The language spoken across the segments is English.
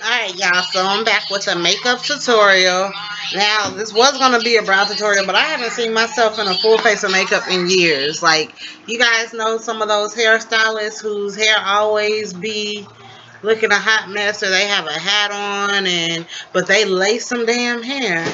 Alright y'all, so I'm back with a makeup tutorial. Now, this was going to be a brow tutorial, but I haven't seen myself in a full face of makeup in years. Like, you guys know some of those hairstylists whose hair always be looking a hot mess, or they have a hat on, but they lace some damn hair.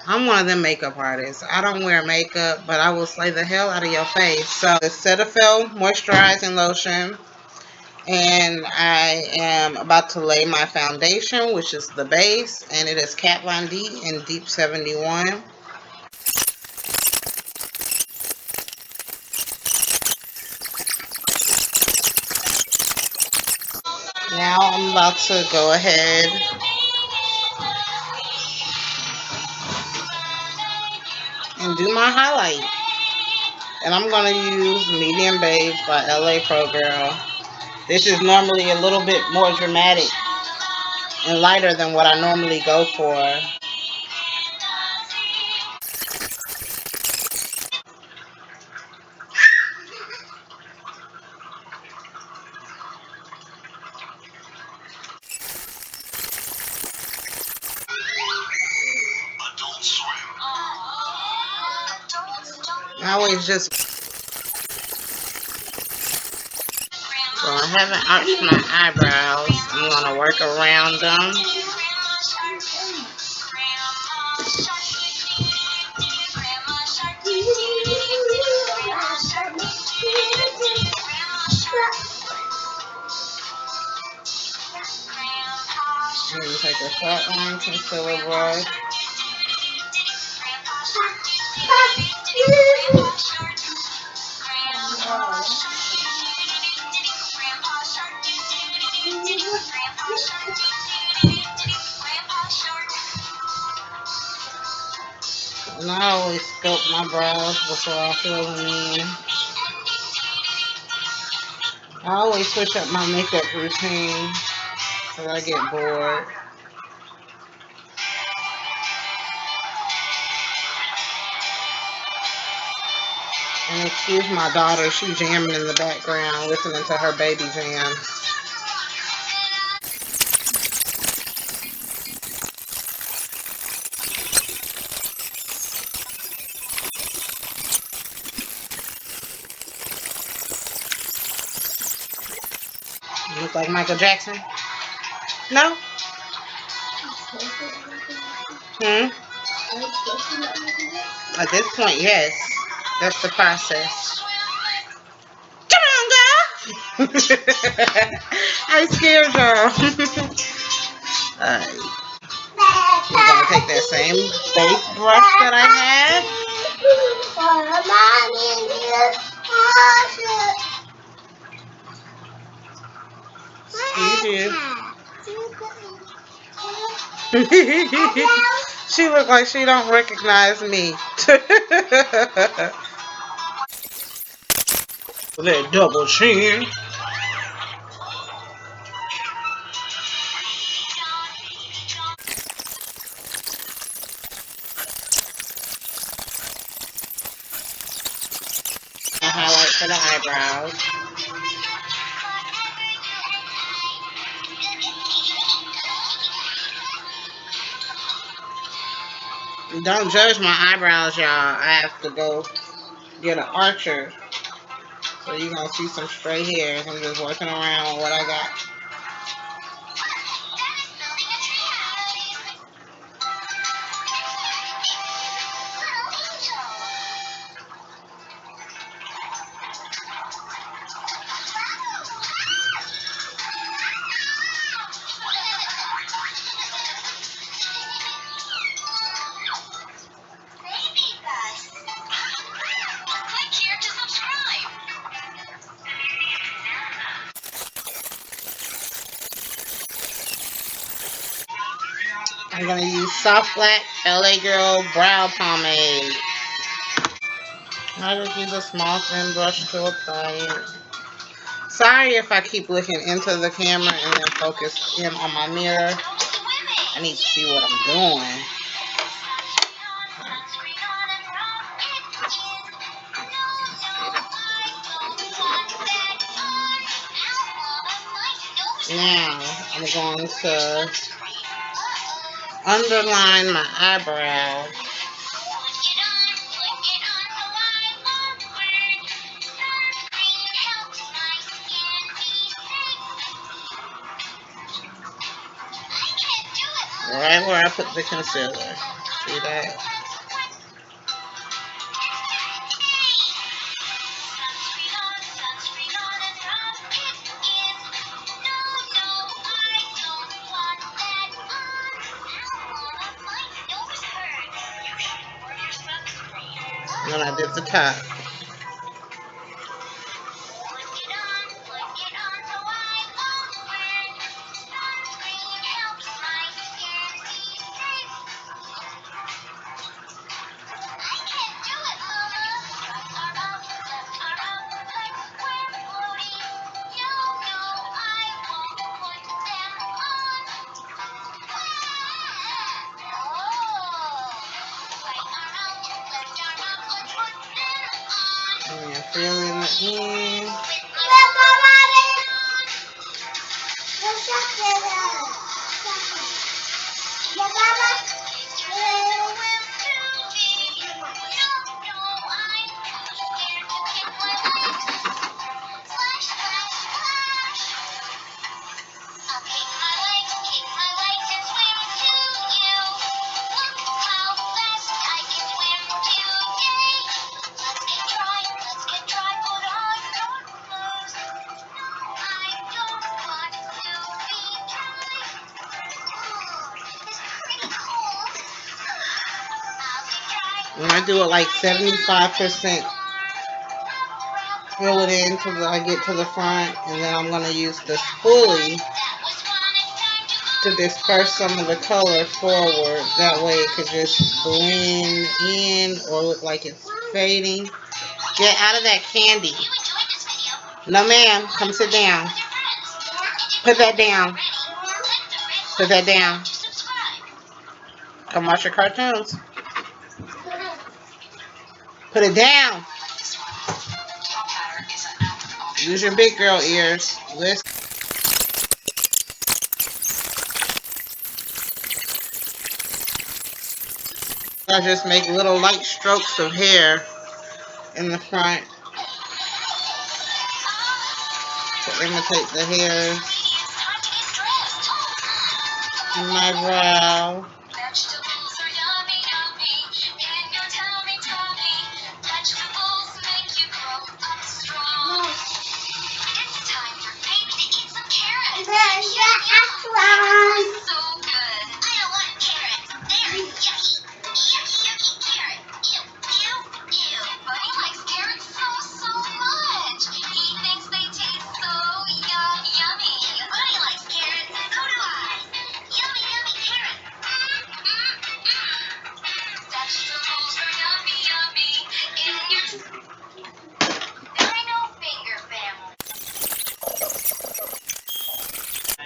I'm one of them makeup artists. I don't wear makeup, but I will slay the hell out of your face. So, the Cetaphil moisturizing lotion. And I am about to lay my foundation, which is the base, and it is Kat Von D in Deep 71. Now I'm about to go ahead and do my highlight. And I'm going to use Medium Beige by LA Pro Girl. This is normally a little bit more dramatic and lighter than what I normally go for. I always just... So I haven't arched my eyebrows. I'm going to work around them. I'm going to take a flat line concealer brush. And I always sculpt my brows before I fill them in. I always switch up my makeup routine so I get bored. And excuse my daughter, she's jamming in the background, listening to her baby jam. You look like Michael Jackson? No? At this point, yes. That's the process. Come on, girl! I scared y'all. Alright. I'm going to take that same base brush that I had. Excuse you. She look like she don't recognize me. That double chin. A highlight for the eyebrows. Don't judge my eyebrows, y'all. I have to go get an archer. So you're going to see some straight hairs. I'm just working around with what I got. I'm going to use Soft Black LA Girl Brow Pomade. I just use a small thin brush to apply it. Sorry if I keep looking into the camera and then focus in on my mirror. I need to see what I'm doing. Now, I'm going to underline my eyebrow. Right where I put the concealer. See that? And then I did the top. And filling it in. When I do it like 75%, fill it in till I get to the front, and then I'm going to use the spoolie to disperse some of the color forward. That way it could just blend in or look like it's fading. Get out of that candy. No, ma'am. Come sit down. Put that down. Put that down. Come watch your cartoons. Put it down. Use your big girl ears. Listen. I just make little light strokes of hair in the front to imitate the hair in my brow.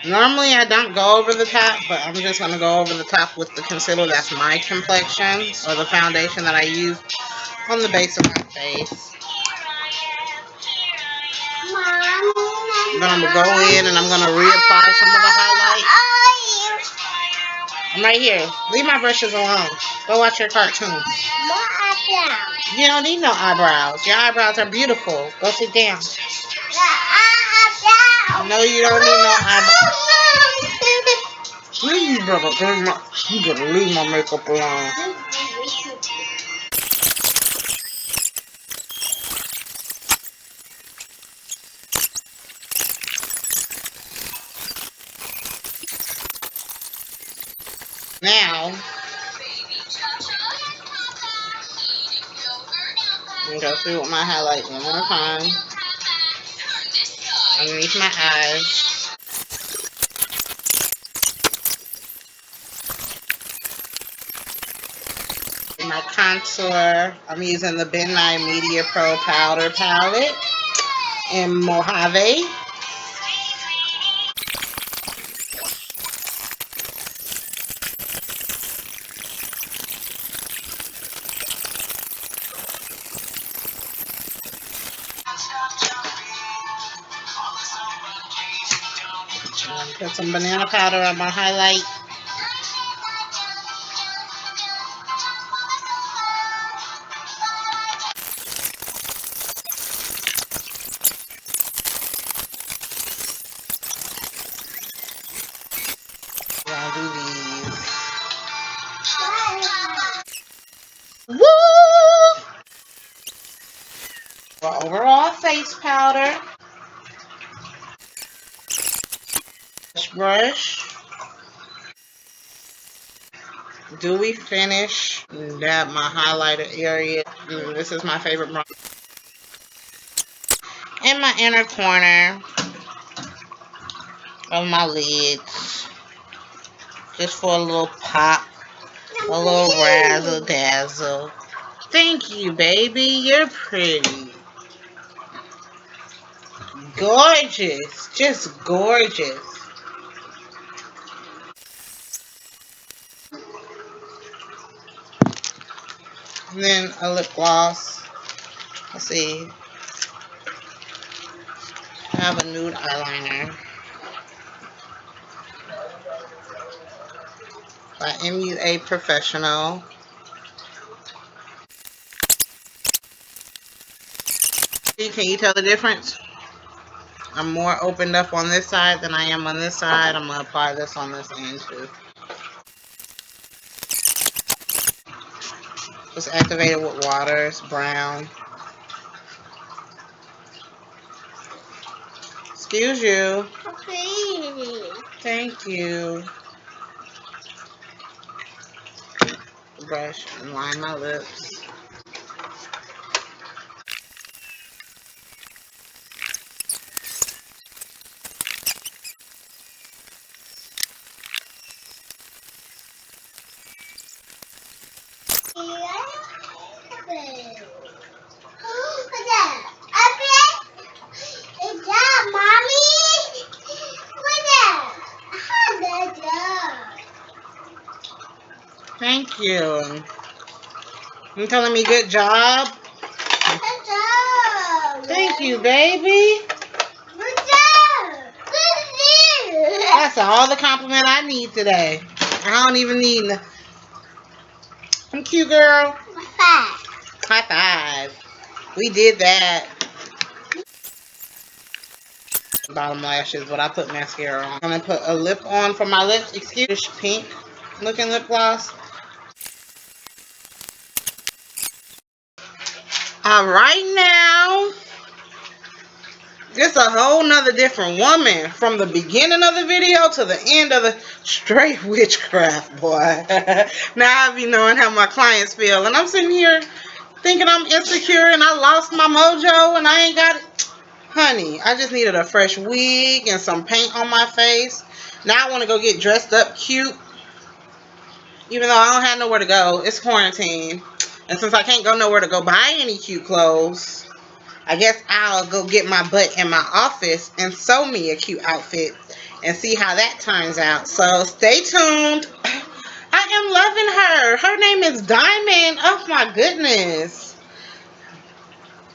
Normally I don't go over the top, but I'm just going to go over the top with the concealer that's my complexion, or the foundation that I use on the base of my face. Then I'm going to go in and I'm going to reapply some of the highlight. I'm right here. Leave my brushes alone. Go watch your cartoons. You don't need no eyebrows. Your eyebrows are beautiful. Go sit down. No, you don't need no eyebrows. Please, brother, you better leave my makeup alone. Now, I'm going to go through with my highlight one more time. Underneath my eyes. My contour, I'm using the Ben Nye Media Pro Powder Palette in Mojave. Put some banana powder on my highlight. I'll do these. Woo! For overall face powder. Brush. Dewy finish. Dab my highlighter area. This is my favorite bronzer. In my inner corner of my lids. Just for a little pop. A little razzle dazzle. Thank you, baby. You're pretty. Gorgeous. Just gorgeous. And then a lip gloss. Let's see. I have a nude eyeliner by MUA Professional. See, can you tell the difference? I'm more opened up on this side than I am on this side. I'm going to apply this on this end too. Just activate it with water. It's brown. Excuse you. Okay. Thank you. Brush and line my lips. Thank you. You telling me good job? Good job. Thank you, baby. Good job. That's all the compliment I need today. I don't even need. I'm cute, girl. High five. High five. We did that. Bottom lashes, but I put mascara on. I'm gonna put a lip on for my lips. Excuse me, pink looking lip gloss. Alright now. It's a whole nother different woman from the beginning of the video to the end of the straight witchcraft, boy. Now I be knowing how my clients feel. And I'm sitting here thinking I'm insecure and I lost my mojo and I ain't got it. Honey, I just needed a fresh wig and some paint on my face. Now I want to go get dressed up cute. Even though I don't have nowhere to go. It's quarantine. And since I can't go nowhere to go buy any cute clothes, I guess I'll go get my butt in my office and sew me a cute outfit and see how that turns out. So stay tuned. I am loving her. Her name is Diamond. Oh my goodness.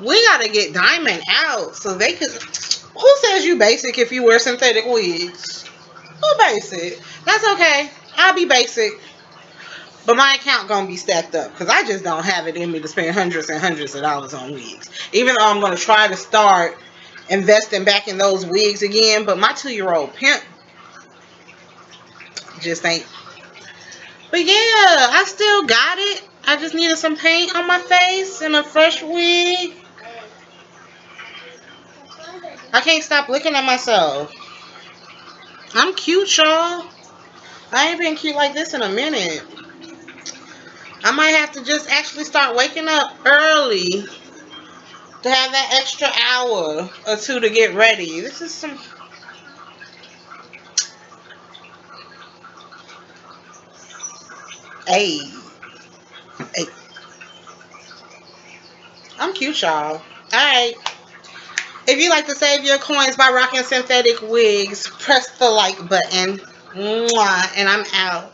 We gotta get Diamond out so they could. Who says you basic if you wear synthetic wigs? Who basic? That's okay. I'll be basic. But my account gonna be stacked up because I just don't have it in me to spend hundreds and hundreds of dollars on wigs. Even though I'm gonna try to start investing back in those wigs again, but my 2-year-old pimp just ain't. But yeah, I still got it. I just needed some paint on my face and a fresh wig. I can't stop looking at myself. I'm cute, y'all. I ain't been cute like this in a minute. I might have to just actually start waking up early to have that extra hour or two to get ready. This is some. Hey. Hey. I'm cute, y'all. Alright. If you like to save your coins by rocking synthetic wigs, press the like button. Mwah. And I'm out.